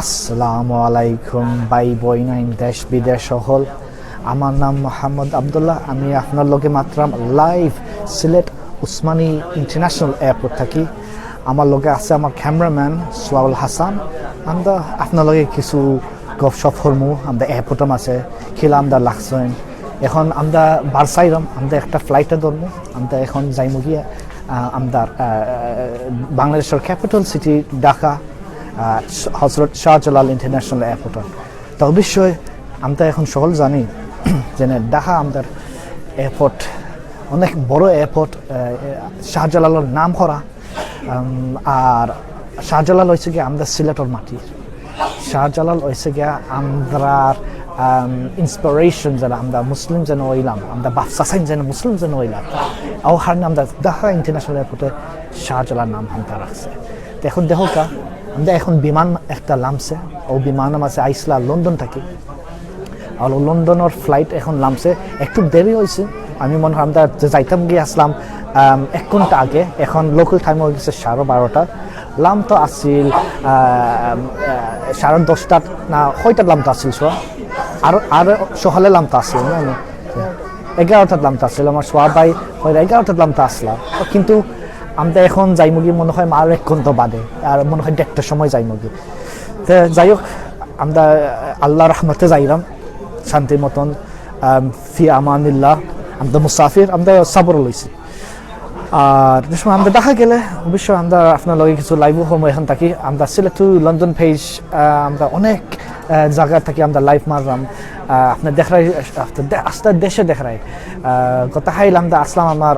আসসালামু আলাইকুম ভাই বইনাইন দেশ বিদেশ সকল। আমার নাম মোহাম্মদ আবদুল্লাহ। আমি আপনার লগে মাত্রাম live Sylhet Osmani international airport থাকি। আমার লগে আছে আমার ক্যামেরাম্যান সোয়াউল হাসান। আমরা আপনার লগে কিছু গপসপ হরমু। আমরা এয়ারপোর্টে আছে খিলা আমরা লাগছেন। এখন আমরা বারসাইরাম, আমরা একটা ফ্লাইটে ধরবো। আমরা এখন যাইমু গিয়ে আমরা বাংলাদেশের ক্যাপিটাল সিটি ঢাকা হজরত শাহজালাল ইন্টারন্যাশনাল এয়ারপোর্ট। তো অবশ্যই আমরা এখন সকল জানি যে ঢাকা আমাদের এয়ারপোর্ট অনেক বড় এয়ারপোর্ট, শাহজালালের নাম করা। আর শাহজালাল হয়েছে গিয়ে আমাদের সিলেটের মাটির। শাহজালাল হয়েছে গিয়া আমরার ইন্সপিরেশন যেন আমরা মুসলিম যেন হইলাম, আমরা বাপসাসাইন যেন মুসলিম যেন হইলাম। ও হারনে আমরা ঢাকা ইন্টারন্যাশনাল এয়ারপোর্টে শাহজালাল নাম হামতা রাখছে। তো এখন দেখো কা আমরা এখন বিমান একটা নামছে, ও বিমান আছে আইসলা লন্ডন থাকি। আর লন্ডনের ফ্লাইট এখন নামছে, একটু দেরি হয়েছে। আমি মনে হয় আমরা যাইতাম গিয়ে আসলাম 1 ঘন্টা আগে। এখন লোকাল টাইম হয়ে গেছে 12:30। লাম তো আসছিল 10:30 না কয়টার লাম তো আসছিল শোয়া আর সকালে লাম তো আসছিল না 11টার লাম তো আসছিল। আমার সোয়া ভাই 11টার লাম তো আসলাম, কিন্তু আমরা এখন যাইমুগি মনে হয় আর 1 ঘন্টা বাদে, আর মনে হয় 1টার সময় যাইমুগি। তো যাই হোক, আমরা আল্লাহ রহমতে যাইলাম শান্তির মতন। ফি আমানিল্লাহ, আমরা মুসাফির, আমরা সাবর লইছি। আর যে সময় আমরা দেখা গেলে অবশ্যই আমরা আপনার লগে কিছু লাইভ হম এখান থাকি। আমরা সিলেট টু লন্ডন পেজ আমরা অনেক জায়গা থাকি আমরা লাইভ মারলাম। আপনার দেখাই আস্তে দেশে দেখাই কথা হাইল আমরা আসলাম আমার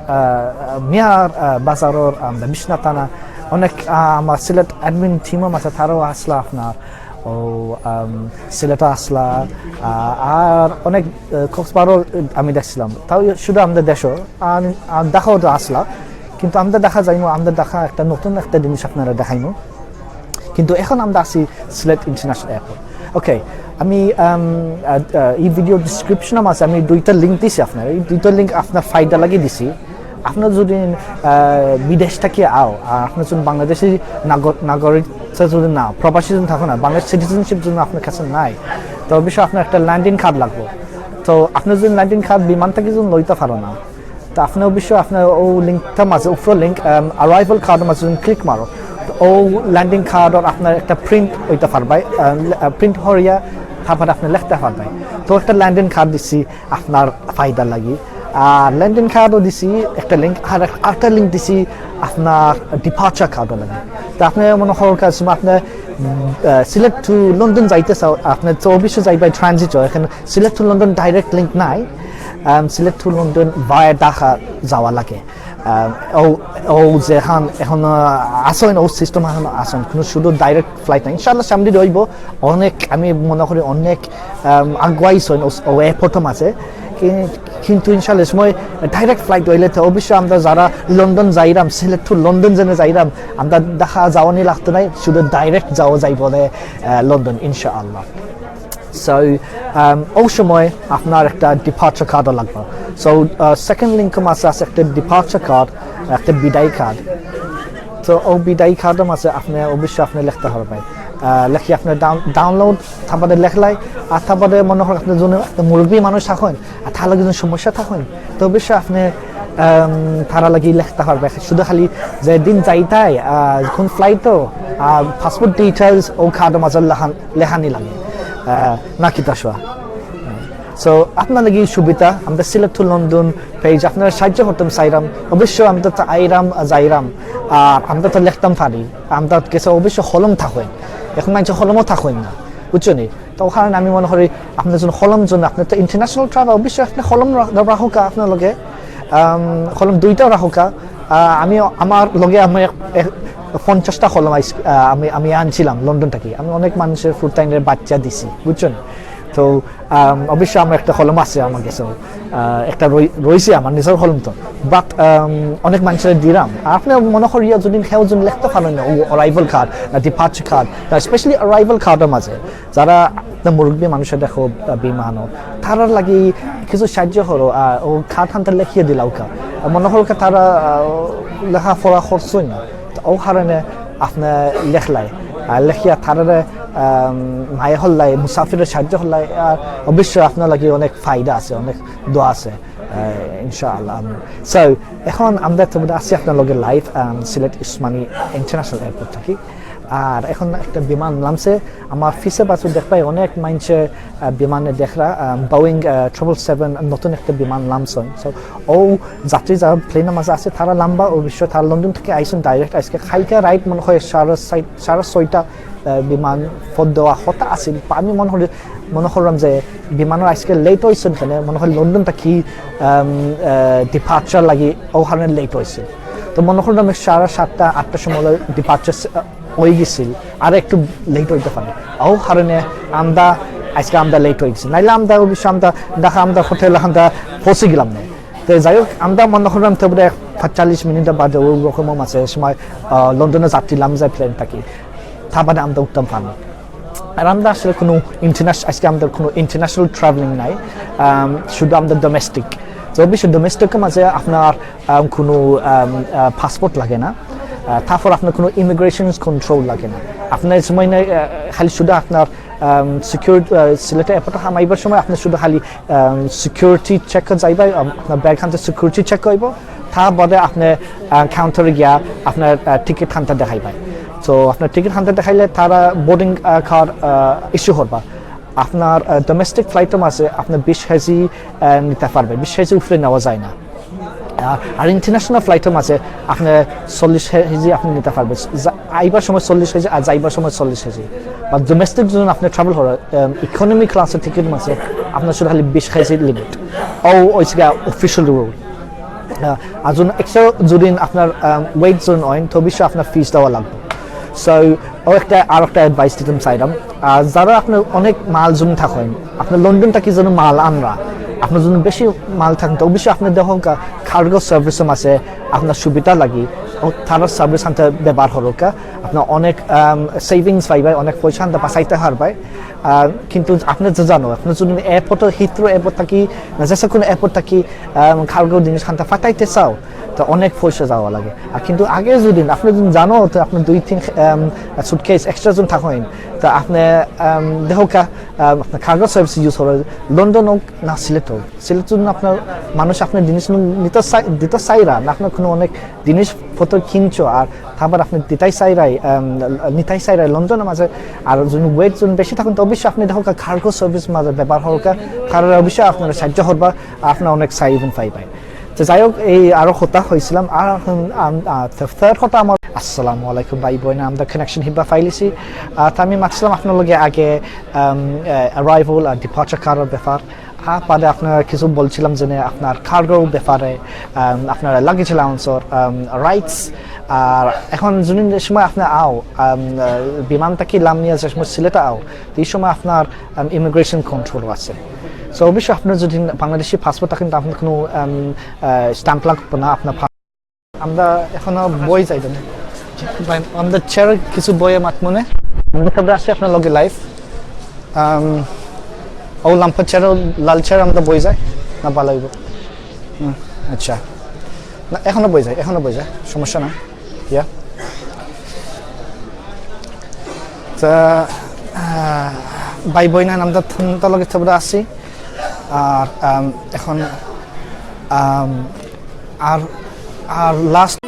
মিয়ার বাজারের আমরা বিশ্বনাথানা অনেক আমার সিলেট অ্যাডমিন টিমও আছে, তারাও আসলা আপনার ও সিলেটও আসলা। আর অনেক কক্সবাজারও আমি দেখছিলাম। তাও শুধু আমাদের দেশও দেখাও তো আসলা, কিন্তু আমরা দেখা যাইমো, আমরা দেখা একটা নতুন একটা জিনিস আপনারা দেখাইমো। কিন্তু এখন আমরা আছি সিলেট ইন্টারন্যাশনাল এয়ারপোর্ট। ওকে, আমি এই ভিডিও ডিসক্রিপশনে আছে আমি 2টা লিঙ্ক দিছি আপনার। এই 2টা লিঙ্ক আপনার ফায়দা লাগিয়ে দিছি। আপনার যদি বিদেশ থেকে আও, আর আপনার যদি বাংলাদেশি নাগরিক যদি না, প্রবাসী যদি থাকো না, বাংলাদেশ সিটিজেনশিপ যদি আপনার কাছে নাই, তো অবশ্যই আপনার একটা ল্যান্ডিং কার্ড লাগবে। তো আপনার যদি ল্যান্ডিং কার্ড বিমান থেকে যদি লইতে পারো না, তো আপনি অবশ্যই আপনার ও লিঙ্কটা মাঝে উপর লিঙ্ক অ্যারাইভাল কার্ডের মাঝে যদি ক্লিক মারো, তো ও ল্যান্ডিং কার্ডের আপনার একটা প্রিন্ট হইতে পারবে, প্রিন্ট হরিয়া তারপরে আপনি লিখতে পারবে। তো একটা ল্যান্ডিং কার্ড দিচ্ছি আপনার ফায়দা লাগি। আর ল্যান্ডিং কার্ডও দিছি একটা লিঙ্ক, আর একটা লিঙ্ক দিছি আপনার ডিপার্চার কার্ডও লাগে। তো আপনি মনে হওয়ার কাছে আপনি সিলেট টু লন্ডন যাইতে চাও, আপনি তো অবশ্যই যাইবে ট্রানজিট। এখানে Sylhet to London direct link নাই, সিলেট টু লন্ডন ভায়া ঢাকা যাওয়া লাগে। ও যে এখন আসেন ও সিস্টেম এখন আসেন, কিন্তু শুধু ডাইরেক্ট ফ্লাইট নাই। ইনশাআল্লাহ সামনে রইব অনেক, আমি মনে করি অনেক আগুয়াইছেন ও এয়ারপোর্টও আছে। কিন্তু ইনশাআল্লাহ সময় ডাইরেক্ট ফ্লাইট হইলে তো অবশ্যই আমরা যারা লন্ডন যাইরাম, সিলেট টু লন্ডন যেন যাইরাম, আমরা দেখা যাওয়ানি লাগতে নাই, শুধু ডাইরেক্ট যাওয়া যাইব লন্ডন ইনশাআল্লাহ। সো ওই সময় আপনার একটা ডিপার্চার কার্ডও লাগবে। সো সেকেন্ড লিঙ্কও আছে একটা ডিপার্চার কার্ড, একটা বিদায় কার্ড। তো ও বিদায় কার্ডও আছে, আপনি অবশ্যই আপনি লিখতে হবে। লেখি আপনার ডাউনলোড তারপরে লেখলাই। আর তারপরে মনে হয় আপনার জন্য মুরব্বী মানুষ থাকেন, আর তার লাগে যদি সমস্যা থাকেন, তো অবশ্যই আপনি তারা লাগিয়ে লিখতে পারবে। শুধু খালি যে দিন যাইতাই কোন ফ্লাইটও পাসপোর্ট ডিটেলস ও কার্ডের মাঝে লেখানি লাগে নাকি তাসা। সো আপনার লাগি সুবিধা আমরা সিলেট টু লন্ডন পেজ আপনারা সাহায্য করতাম চাইরাম। অবশ্যই আমরা তো আইরাম যাইরাম, আর আমরা তো লিখতাম পারি, আমরা কাছে অবশ্যই কলম থাকেন। এখন মানুষ কলমও থাকেন না, বুঝছো নি? তো ওখানে আমি মনে করি আপনার জন্য কলম জন্য আপনার তো ইন্টারন্যাশনাল ট্রাভেল, অবশ্যই আপনি কলম রাখুকা, আপনার লগে কলম 2টাও রাখুকা। আমি আমার লগে আমি 50টা কলম আমি আনছিলাম লন্ডন থেকে। আমি অনেক মানুষের ফুড টাইমের বাচ্চা দিছি, বুঝছেন? তো অবশ্যই আমার একটা কলম আছে আমার কাছে, একটা রয়েছে আমার নিজের কলম। তো বাট অনেক মানুষের দিলাম। আর আপনি মনে করিয়া যদি কেউ যদি লিখতে পারেন না ও arrival card, departure card, specially arrival কার্ডের মাঝে যারা মুরব্বী মানুষের দেখো বিমানও, তারা লাগি কিছু সাহায্য করো। ও কার্ড হানতে লিখিয়ে দিলাম ওকা, মনে করো তারা লেখাপড়া করছই না, তো ও কারণে আপনার লেখলাই লেখিয়া থারারে মায়ে হল্লাই মুসাফিরের সাহায্য হল্লাই আর অবশ্যই আপনার লাগে অনেক ফায়দা আছে অনেক দোয়া আছে ইনশাআল্লাহ সো এখন আমরা তো আছি আপনার লগে live Sylhet Osmani international airport থাকি আর এখন একটা বিমান নামছে আমার ফিসে বাসু দেখবাই অনেক মানুষে বিমানে দেখরা বোয়িং 777 নতুন একটা বিমান নামছেন সো ও যাত্রী যারা প্লেনের মাঝে আছে তারা লম্বা অবশ্যই তারা লন্ডন থেকে আইসেন ডাইরেক্ট আজকে খাইকা রাইট মনে হয় 6:30 বিমান ফদ দেওয়া হতা আছিল আমি মনে করলাম যে বিমানের আজকে লেট হয়েছেন কেন মনে হয় লন্ডন থাকি ডিপার্চার লাগি ওখানে লেট হয়েছে তো মনে করলাম 7:30-8টার সময় ডিপার্চার হয়ে গেছিল আর একটু লেট হইতে পারে ও কারণে আজকে আমরা লেট হয়ে গেছি নাইলে আমরা অবশ্য আমরা হোটেল আমরা পৌঁছে গেলাম না তো যাই হোক আমরা মনে করলাম তো 40 মিনিট বাদে ওরকম আছে সময় লন্ডনে যাত্রীলাম যায় প্লেন থাকি তা বাদে আমরা উঠতাম পারি আর আমরা আসলে কোনো আজকে আমাদের কোনো ইন্টারন্যাশনাল ট্রাভেলিং নাই শুধু আমাদের ডোমেস্টিক তো অবশ্যই ডোমেস্টিকের মাঝে আপনার কোনো পাসপোর্ট লাগে না তারপর আপনার কোনো ইমিগ্রেশন কন্ট্রোল লাগে না আপনার সময় না খালি শুধু আপনার সিলেটে এয়ারপোর্টে হামাইবার সময় আপনার শুধু খালি সিকিউরিটি চেক যাইবা আপনার ব্যাগ হানতে সিকিউরিটি চেক করব তা বাদে আপনি কাউন্টারে গিয়া আপনার টিকিট হানতে দেখাই পায় তো আপনার টিকিট হানতে দেখাইলে তারা বোর্ডিং কার্ড ইস্যু করবা আপনার ডোমেস্টিক ফ্লাইটের মাঝে আপনার 20 কেজি নিতে পারবে 20 কেজি উপরে নেওয়া যায় না আর ইন্টারন্যাশনাল ফ্লাইটের মাঝে আপনি 40 কেজি আপনি নিতে পারবেন আইবার সময় 40 কেজি আর যাইবার সময় 40 কেজি বা ডোমেস্টিক যখন আপনি ট্রাভেল করেন ইকোনমি ক্লাসের টিকিট মাঝে আপনার শুধু খালি 20 কেজি লিমিট ওই অফিসিয়াল রুল আর যখন এক্সট্রা যদি আপনার ওয়েট জোন হয় তো অবশ্যই আপনার ফিস দেওয়া লাগবে সো একটা অ্যাডভাইস দিতাম চাইলাম আর যারা আপনার অনেক মাল জমি থাকেন আপনার লন্ডনটা কি যেন মাল আনরা আপনার জন্য বেশি মাল থাকেন তো অবশ্যই আপনার দেখুন কার্গো সার্ভিসও আছে আপনার সুবিধা লাগি তারা সার্ভিস আনতে ব্যবহার হলো আপনার অনেক সেভিংস পাইবাই অনেক পয়সা আনতে বাঁচাইতে হারবাই কিন্তু আপনি যে জানো আপনার যদি এয়ারপোর্টে হিথ্রো এয়ারপোর্ট থাকি না যে কোনো এয়ারপোর্ট থাকি কার্গো জিনিস আনতে ফাটাইতে চাও তো অনেক পয়সা যাওয়া লাগে আর কিন্তু আগে যদি আপনি যদি জানো তো আপনি 2-3 সুটকেস এক্সট্রা জন থাকেন তো আপনি দেখোকা আপনার কার্গো সার্ভিস ইউজ করে লন্ডন হোক না সিলেট হোক সিলেট যদি আপনার মানুষ আপনার জিনিস দিতে চাইরা না আপনার কোনো অনেক জিনিসপত্র কিনছো আর তারপর আপনি নিতাই চাইরাই লন্ডনের মাঝে আর যদি ওয়েট যদি বেশি থাকুন তো অবশ্যই আপনি দেখোকা কার্গো সার্ভিস মাঝে ব্যবহার হোকা কারণ অবশ্যই আপনার সাহায্য করবা আপনার অনেক সাইভেন পাইবাই তো যাই হোক এই আরো হতা হয়েছিলাম আর থার্ড কথা আমার আসসালামু আলাইকুম ভাই বোন আমরা কানেকশন হিবা ফাইলিছি আমি মাছলাম আপনার লগে আগে অ্যারাইভাল আর ডিপার্চার কার্ডের ব্যাপার বাদে আপনার কিছু বলছিলাম যে আপনার কার্গোর ব্যাপারে আপনার লাগেজ অ্যালাউন্সর রাইটস আর এখন যদি সময় আপনি বিমানটা কি লাম নিয়ে যে সময় সিলেটে এই সময় আপনার ইমিগ্রেশন কন্ট্রোল আছে সো অবশ্যই আপনার যদি বাংলাদেশি পাসপোর্ট থাকেন তো আপনার কোনো স্ট্যাম্প লাগবে না আপনার আমরা এখনো বই যাই না আমাদের চেয়ার কিছু বইয়ে মাত মনে আমরা আসছি আপনার লগে লাইভ লাম্পার চেয়ার লাল চেয়ার আমরা বই যাই না ভালো হইব আচ্ছা না এখনো বই যায় সমস্যা না ইয়া তা ভাই বই না আমরা তার লগে আমরা আসছি আর এখন আর লাস্ট